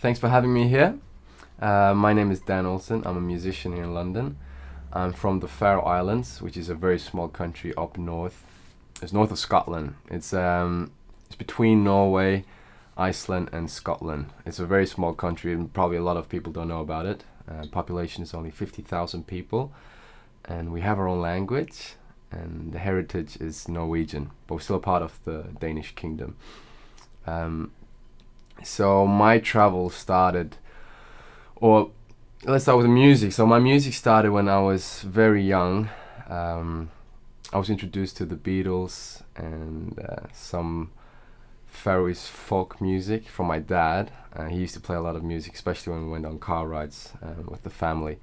Thanks for having me here. My name is Dan Olsen. I'm a musician here in London. I'm from the Faroe Islands, which is a very small country up north. It's north of Scotland. It's between Norway, Iceland, and Scotland. It's a very small country, and probably a lot of people don't know about it. Population is only 50,000 people, and we have our own language, and the heritage is Norwegian, but we're still a part of the Danish kingdom. So my travel started, or let's start with the music. So my music started when I was very young. I was introduced to the Beatles and some Faroese folk music from my dad. He used to play a lot of music, especially when we went on car rides with the family.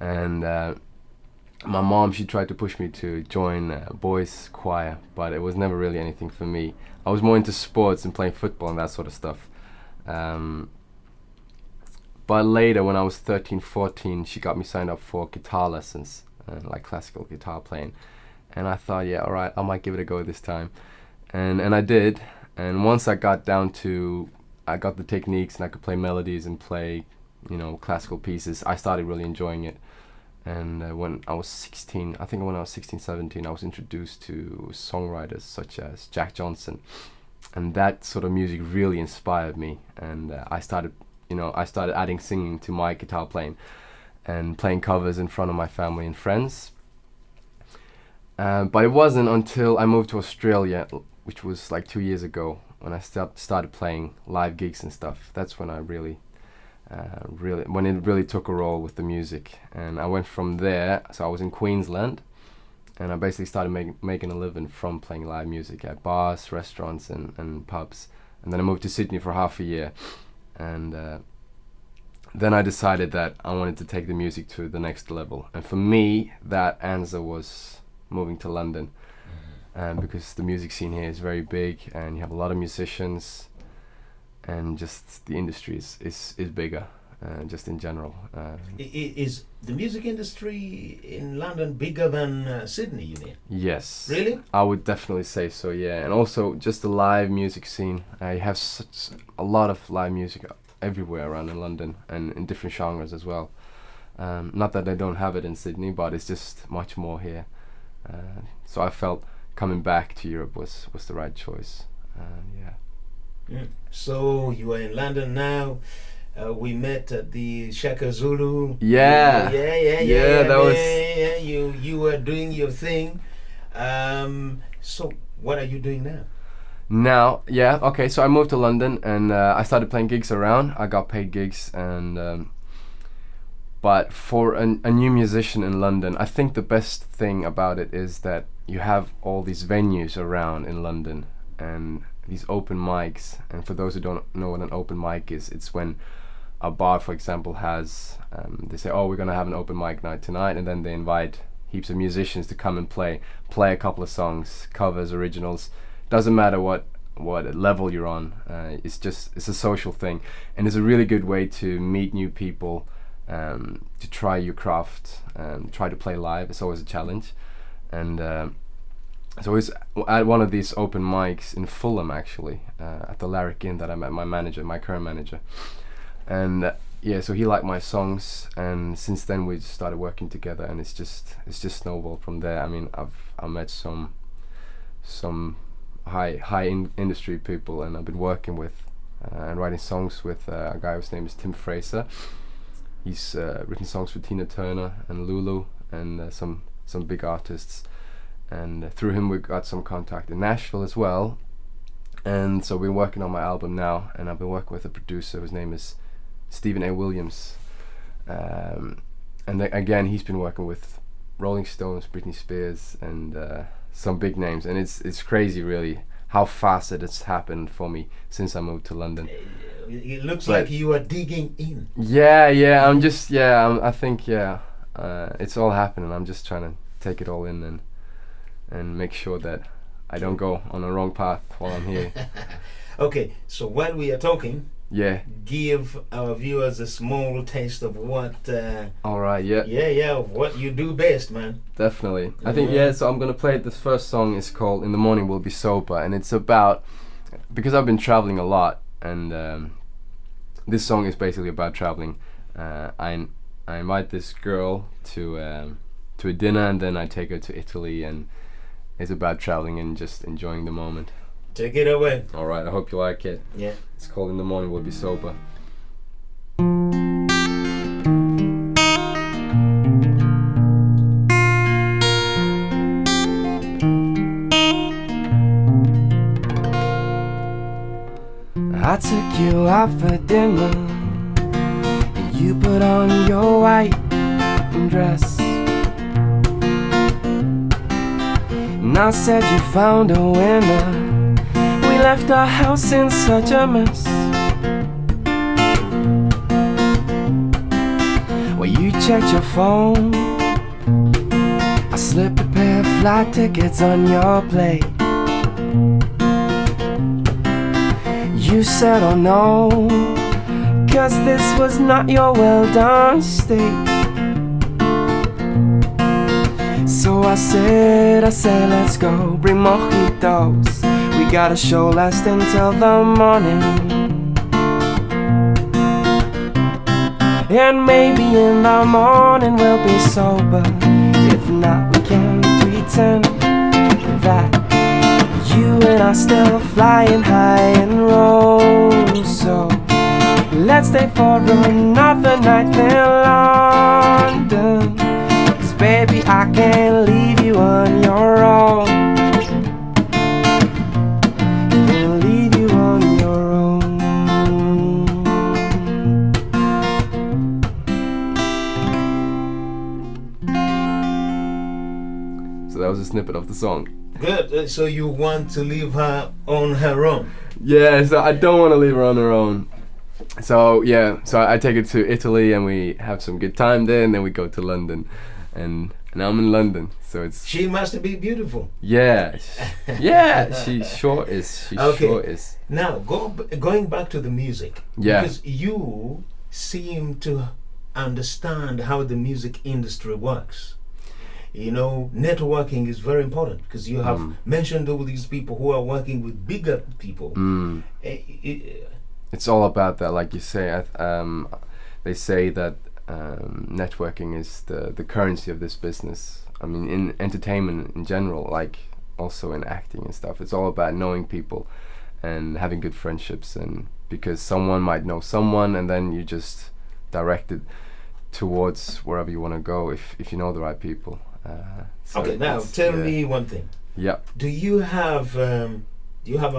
And my mom, she tried to push me to join a boys choir, but it was never really anything for me. I was more into sports and playing football and that sort of stuff. But later, when I was 13, 14, she got me signed up for guitar lessons, like classical guitar playing. And I thought, yeah, all right, I might give it a go this time. And I did. And once I got the techniques and I could play melodies and play, classical pieces, I started really enjoying it. And when I was 16, I think when I was 16, 17, I was introduced to songwriters such as Jack Johnson. And that sort of music really inspired me. And I started adding singing to my guitar playing and playing covers in front of my family and friends. But it wasn't until I moved to Australia, which was like 2 years ago, when I started playing live gigs and stuff. That's when I when it really took a role with the music. And I went from there. So I was in Queensland, and I basically started making a living from playing live music at bars, restaurants, and pubs. And then I moved to Sydney for half a year. And then I decided that I wanted to take the music to the next level. And for me, that answer was moving to London. Because the music scene here is very big, and you have a lot of musicians, and just the industry is bigger, just in general. Is the music industry in London bigger than Sydney, you mean? Yes. Really? I would definitely say so, yeah. And also just the live music scene. You have such a lot of live music everywhere around in London, and in different genres as well. Not that they don't have it in Sydney, but it's just much more here. So I felt coming back to Europe was the right choice. Yeah. So you are in London now. We met at the Shaka Zulu. Yeah. That was. Yeah. You were doing your thing. So what are you doing now? Now, yeah, okay. So I moved to London, and I started playing gigs around. I got paid gigs, and but for a new musician in London, I think the best thing about it is that you have all these venues around in London, and these open mics. And for those who don't know what an open mic is, it's when a bar, for example, has they say, oh, we're gonna have an open mic night tonight, and then they invite heaps of musicians to come and play a couple of songs, covers, originals. Doesn't matter what level you're on. It's a social thing, and it's a really good way to meet new people, to try your craft, try to play live. It's always a challenge. And so it's at one of these open mics in Fulham, actually, at the Larrick Inn, that I met my current manager. And so he liked my songs, and since then we started working together, and it's just snowballed from there. I mean, I met some high industry people, and I've been working with and writing songs with a guy whose name is Tim Fraser. He's written songs for Tina Turner and Lulu and some big artists, and through him we got some contact in Nashville as well. And so we're working on my album now, and I've been working with a producer whose name is Stephen A. Williams, and again he's been working with Rolling Stones, Britney Spears, and some big names. And it's crazy really how fast it has happened for me since I moved to London. It looks like you are digging in. I think it's all happening. I'm just trying to take it all in and make sure that I don't go on the wrong path while I'm here. Okay, so while we are talking, give our viewers a small taste of what all right, of what you do best, man. Definitely. I think so I'm gonna play it. This first song is called In the Morning We'll Be Sober, and it's about, because I've been traveling a lot, and this song is basically about traveling. I invite this girl to a dinner, and then I take her to Italy, and it's about traveling and just enjoying the moment. Take it away. All right, I hope you like it. Yeah. It's called In the Morning We'll Be Sober. I took you out for dinner, and you put on your white dress, and I said you found a winner. We left our house in such a mess. Well, you checked your phone, I slipped a pair of flight tickets on your plate. You said, oh no, 'cause this was not your well-done steak. So I said, let's go, bring mojitos. We got a show lasting till the morning, and maybe in the morning we'll be sober. If not, we can pretend that you and I still flying high and low. So let's stay for another night in London, 'cause baby, I can't leave you on your own. Can't leave you on your own. So that was a snippet of the song. Good. So you want to leave her on her own? Yeah, so I don't want to leave her on her own. So yeah, so I take her to Italy, and we have some good time there, and then we go to London, and I'm in London. So it's. She must be beautiful. Yeah, yeah, she sure is. She Okay. sure is. Now going back to the music. Yeah. Because you seem to understand how the music industry works. You know, networking is very important, because you have mentioned all these people who are working with bigger people. It's all about that, like you say. They say that networking is the currency of this business. I mean, in entertainment in general, like also in acting and stuff. It's all about knowing people and having good friendships, and because someone might know someone, and then you just direct it towards wherever you want to go if you know the right people. So okay, now tell me one thing. Yeah. Do you have a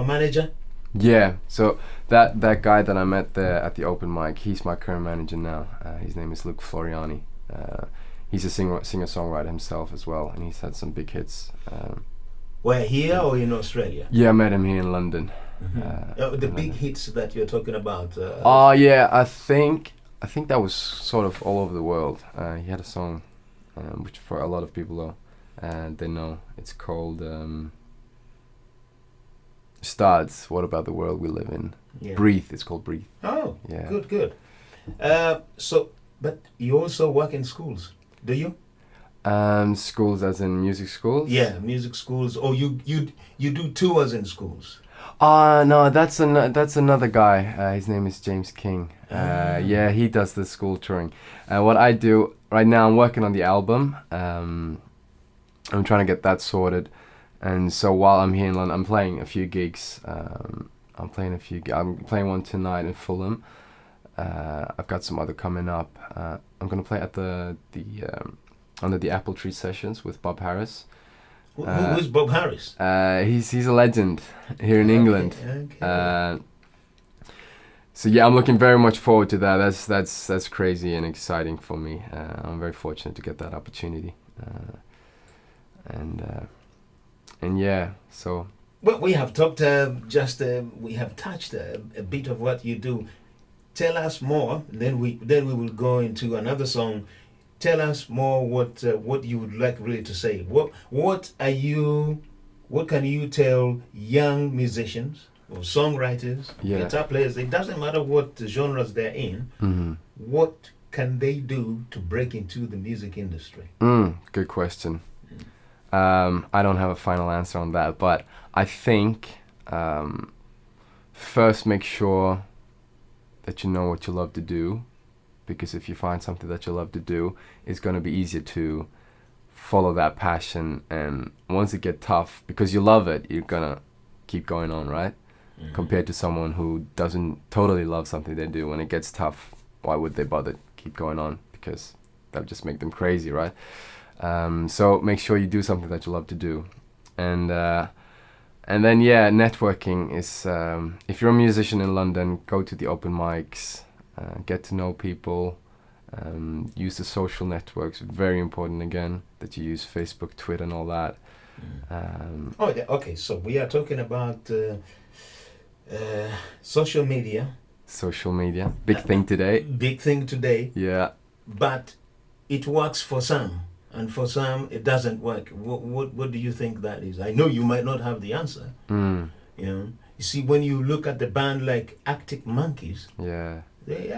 manager? Yeah. So that guy that I met there at the open mic, he's my current manager now. His name is Luke Floriani. He's a singer-songwriter himself as well, and he's had some big hits. Where, here or in Australia? Yeah, I met him here in London. The big hits that you're talking about. Oh yeah, I think that was sort of all over the world. He had a song, which for a lot of people though, they know. It's called Starts. What about the world we live in? Yeah. Breathe. It's called Breathe. Oh, yeah. Good. But you also work in schools, do you? Schools as in music schools? Yeah, music schools. Or you do tours in schools? No, that's another guy. His name is James King. Yeah, he does the school touring. What I do right now, I'm working on the album. I'm trying to get that sorted, and so while I'm here in London, I'm playing a few gigs. I'm playing one tonight in Fulham. I've got some other coming up. I'm gonna play at the under the Apple Tree Sessions with Bob Harris. Who is Bob Harris? He's a legend here in England. Okay. So yeah, I'm looking very much forward to that. That's crazy and exciting for me. I'm very fortunate to get that opportunity. And yeah, so. Well, we have talked we have touched a bit of what you do. Tell us more. Then we will go into another song. Tell us more what you would like really to say. What can you tell young musicians or songwriters, guitar players? It doesn't matter what genres they're in. Mm-hmm. What can they do to break into the music industry? Good question. I don't have a final answer on that, but I think first make sure that you know what you love to do, because if you find something that you love to do, it's going to be easier to follow that passion. And once it gets tough, because you love it, you're going to keep going on, right? Mhm. Compared to someone who doesn't totally love something they do, when it gets tough, why would they bother keep going on? Because that would just make them crazy, right? So make sure you do something that you love to do. And then, yeah, networking is, if you're a musician in London, go to the open mics, get to know people, use the social networks. Very important, again, that you use Facebook, Twitter, and all that. Okay, so we are talking about social media. Social media, big thing today. Big thing today, Yeah. but it works for some, and for some it doesn't work. What do you think that is? I know you might not have the answer. Mm. You know, you see, when you look at the band like Arctic Monkeys, Yeah. they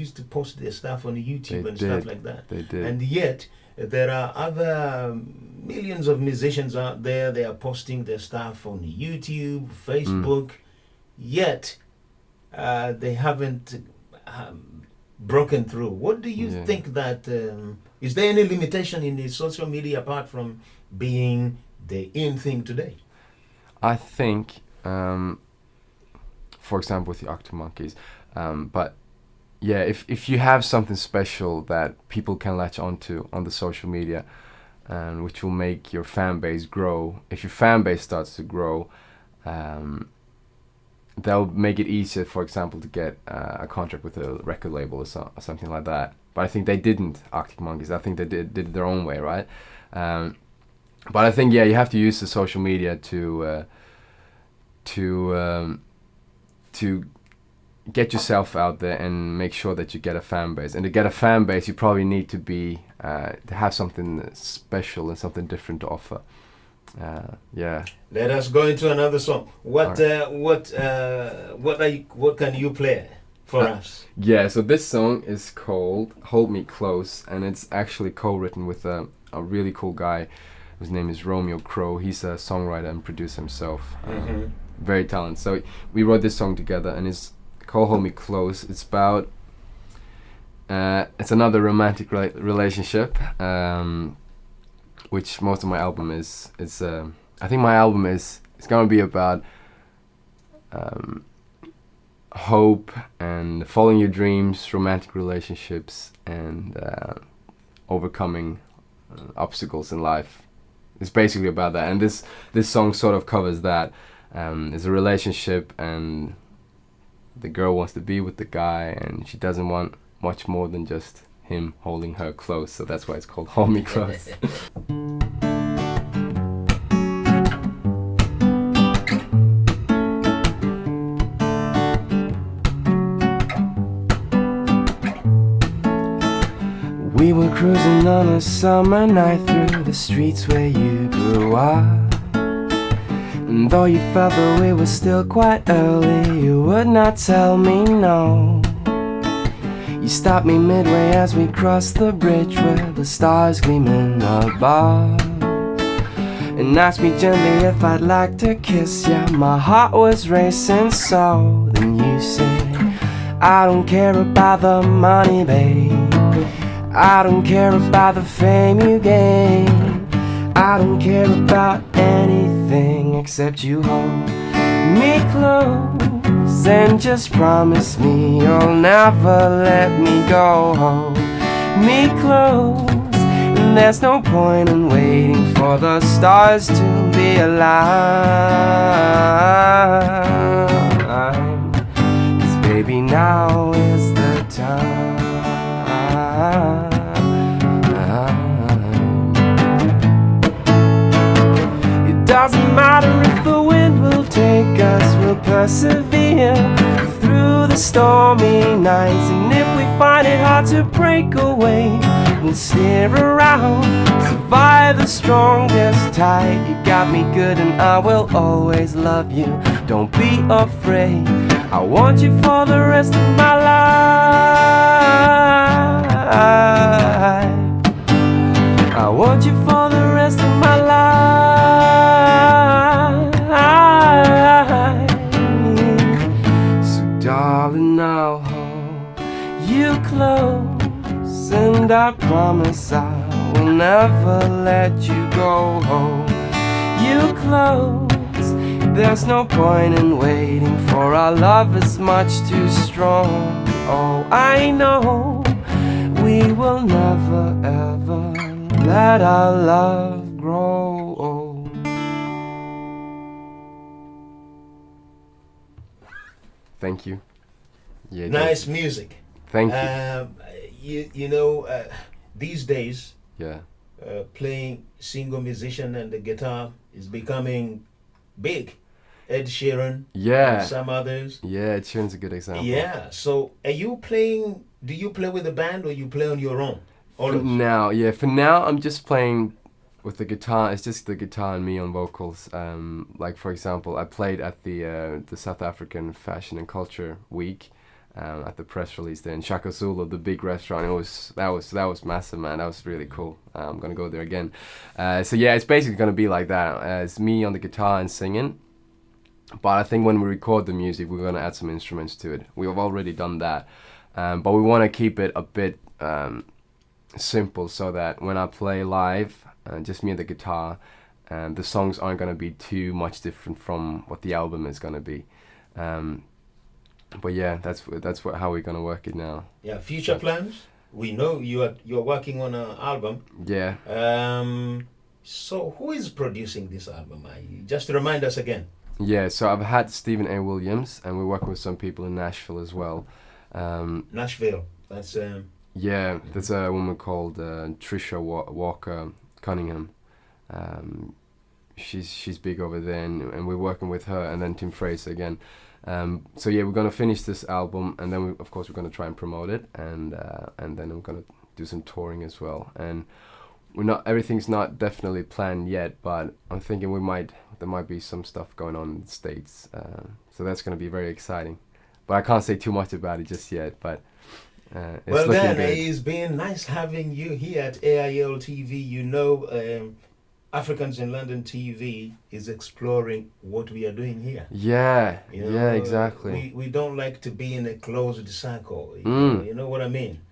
used to post their stuff on YouTube and stuff like that. They did. And yet there are other millions of musicians out there. They are posting their stuff on YouTube, Facebook, yet they haven't broken through. What do you think that is there any limitation in the social media apart from being the in thing today? I think, for example, with the Arctic Monkeys, but yeah, if you have something special that people can latch onto on the social media, and which will make your fan base grow. If your fan base starts to grow, that'll make it easier, for example, to get a contract with a record label or something like that. But I think they didn't, Arctic Monkeys. I think they did it their own way, right? But I think, yeah, you have to use the social media to get yourself out there and make sure that you get a fan base. And to get a fan base, you probably need to be to have something special and something different to offer. Yeah. Let us go into another song. What can you play for us? Yeah, so this song is called "Hold Me Close," and it's actually co-written with a really cool guy whose name is Romeo Crow. He's a songwriter and producer himself. Very talented. So we wrote this song together, and it's called "Hold Me Close." It's about it's another romantic relationship, which most of my album is. I think my album is gonna be about hope and following your dreams, romantic relationships, and overcoming obstacles in life. It's basically about that, and this song sort of covers that. It's a relationship, and the girl wants to be with the guy, and she doesn't want much more than just him holding her close, so that's why it's called "Hold Me Close." We were cruising on a summer night through the streets where you grew up. And though you felt that we were still quite early, you would not tell me no. You stopped me midway as we crossed the bridge where the stars gleaming above, and asked me gently if I'd like to kiss ya. My heart was racing, so then you said, I don't care about the money, babe. I don't care about the fame you gain. I don't care about anything except you hold me close and just promise me you'll never let me go. Hold me close, and there's no point in waiting for the stars to be aligned. 'Cause baby, now is the time. It doesn't matter if the wind will take us, we'll persevere through the stormy nights. And if we find it hard to break away, we'll steer around, survive the strongest tide. You got me good and I will always love you. Don't be afraid, I want you for the rest of my life. I want you for the rest of my life. So darling, and I promise I will never let you go. Hold you close. There's no point in waiting, for our love is much too strong. Oh, I know we will never ever let our love grow old. Thank you. Yeah, Nice music. Thank you. You know, these days, Yeah. playing single musician and the guitar is becoming big. Ed Sheeran, Yeah. and some others. Yeah, Ed Sheeran's a good example. Yeah. So, are you playing? Do you play with a band or you play on your own? For now, I'm just playing with the guitar. It's just the guitar and me on vocals. Like for example, I played at the South African Fashion and Culture Week at the press release there in Shaka Zulu, the big restaurant. That was massive, man. That was really cool. I'm gonna go there again. So yeah, it's basically gonna be like that. It's me on the guitar and singing. But I think when we record the music, we're going to add some instruments to it. We have already done that. But we want to keep it a bit simple so that when I play live, just me and the guitar, the songs aren't going to be too much different from what the album is going to be. But yeah, that's how we're going to work it now. Yeah, future plans? We know you're working on an album. Yeah. So who is producing this album? Just to remind us again. Yeah, so I've had Stephen A. Williams, and we're working with some people in Nashville as well. Nashville, that's... Yeah, there's a woman called Trisha Walker Cunningham. She's big over there, and we're working with her, and then Tim Fraser again. So yeah, we're gonna finish this album, and then of course we're gonna try and promote it, and then I'm gonna do some touring as well. And everything's not definitely planned yet, but I'm thinking there might be some stuff going on in the States, so that's going to be very exciting. But I can't say too much about it just yet, but it's well looking then, good. It's been nice having you here at AIL TV. You know, Africans in London TV is exploring what we are doing here. Yeah, You know, yeah, exactly. We don't like to be in a closed circle. You know what I mean?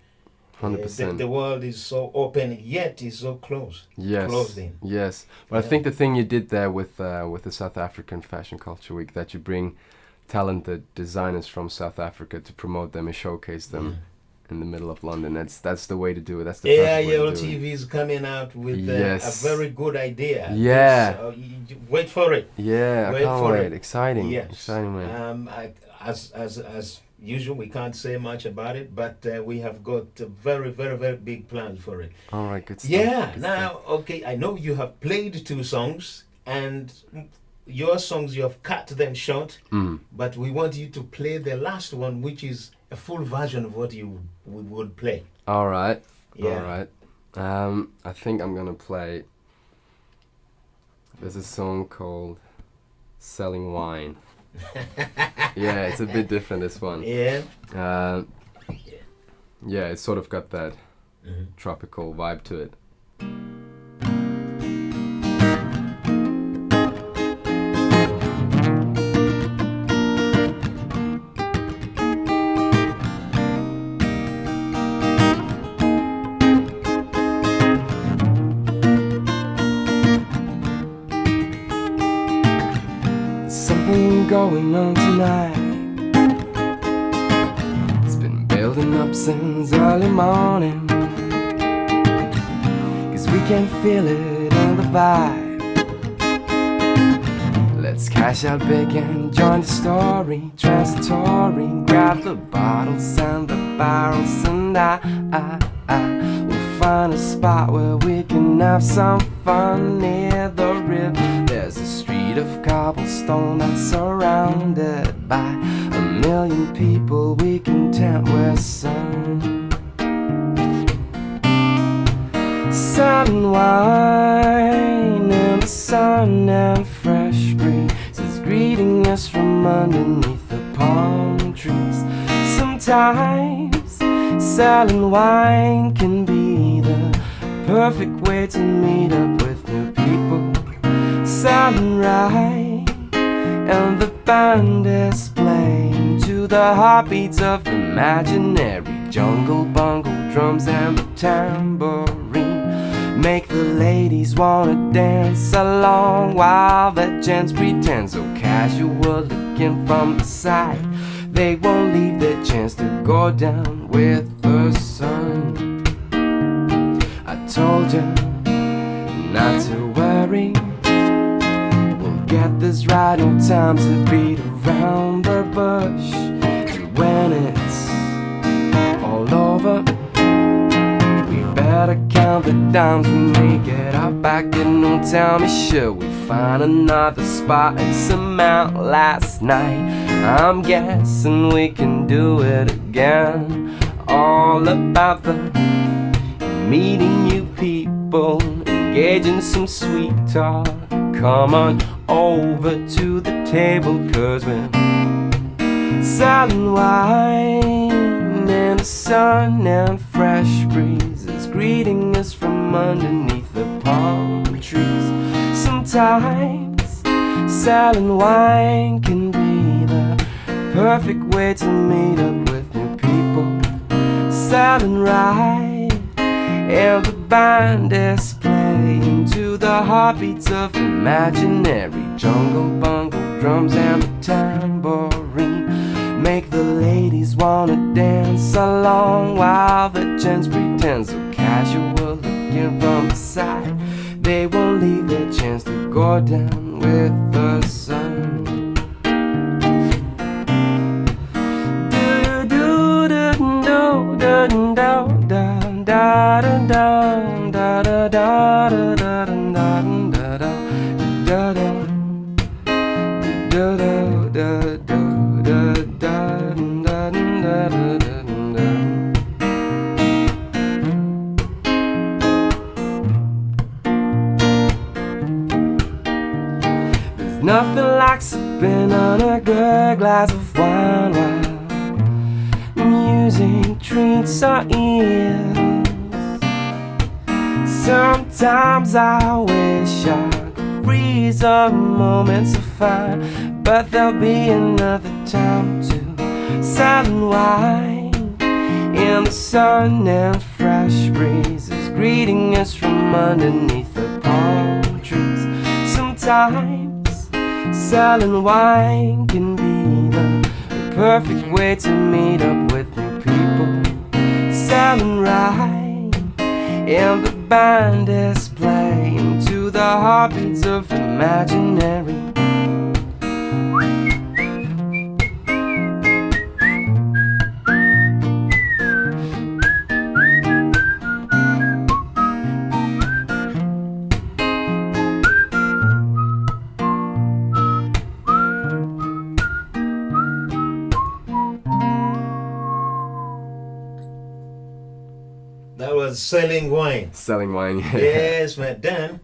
100%. The world is so open, yet is so closed. Yes. Closed in. Yes. But I think the thing you did there with the South African Fashion Culture Week, that you bring talented designers from South Africa to promote them and showcase them in the middle of London. That's the way to do it. That's the perfect way AIL to do it. TV is coming out with Yes. a very good idea. Yeah. So wait for it. Yeah, I can't wait. Exciting. Yes. Exciting, man. As usual, we can't say much about it, but we have got very, very, very big plans for it. All right, good stuff. Yeah. Good Now, stuff. okay, I know you have played 2 songs, and your songs you have cut them short, but we want you to play the last one, which is a full version of what you would play. All right. Yeah. All right. I think I'm gonna play. There's a song called "Selling Wine." Yeah, it's a bit different, this one. Yeah. Yeah, it's sort of got that tropical vibe to it. Something going on tonight. It's been building up since early morning, 'cause we can feel it in the vibe. Let's cash out big and join the story. Transitory, grab the bottles and the barrels, and we'll find a spot where we can have some fun near the river. There's a street of cobblestone that's surrounded by a million people we can tempt with sun. Selling wine in the sun and fresh breezes greeting us from underneath the palm trees. Sometimes selling wine can be the perfect way to meet up with new people. Selling right, and the band is playing to the heartbeats of imaginary jungle bungle drums and the tambourine make the ladies wanna dance along, while the gents pretend so casual looking from the side. They won't leave their chance to go down with the sun. I told you not to worry, we'll get this right, no time to beat around the bush. And when it's all over, we better count the dimes we may get our back in. No, tell me, should we find another spot and some out last night? I'm guessing we can do it again. All about the meeting new people, engaging some sweet talk. Come on over to the table, 'cause we're selling wine and the sun and fresh breezes greeting us from underneath the palm trees. Sometimes selling wine can be the perfect way to meet up with new people. Selling right, and the band is playing to the heartbeats of imaginary jungle bungle drums and the tambourine make the ladies wanna dance along, while the gents pretend so casual looking from the side. They won't leave their chance to go down with the sun. There's nothing like sipping on a good glass of wine while music treats our ears. Sometimes I wish I could freeze a moment so fine, but there'll be another time to selling wine in the sun and fresh breezes greeting us from underneath the palm trees. Sometimes selling wine can be the perfect way to meet up with new people. Selling right, and the band is playing to the heartbeats of imaginary. That was selling wine. Selling wine, yeah. Yes, man. Dan,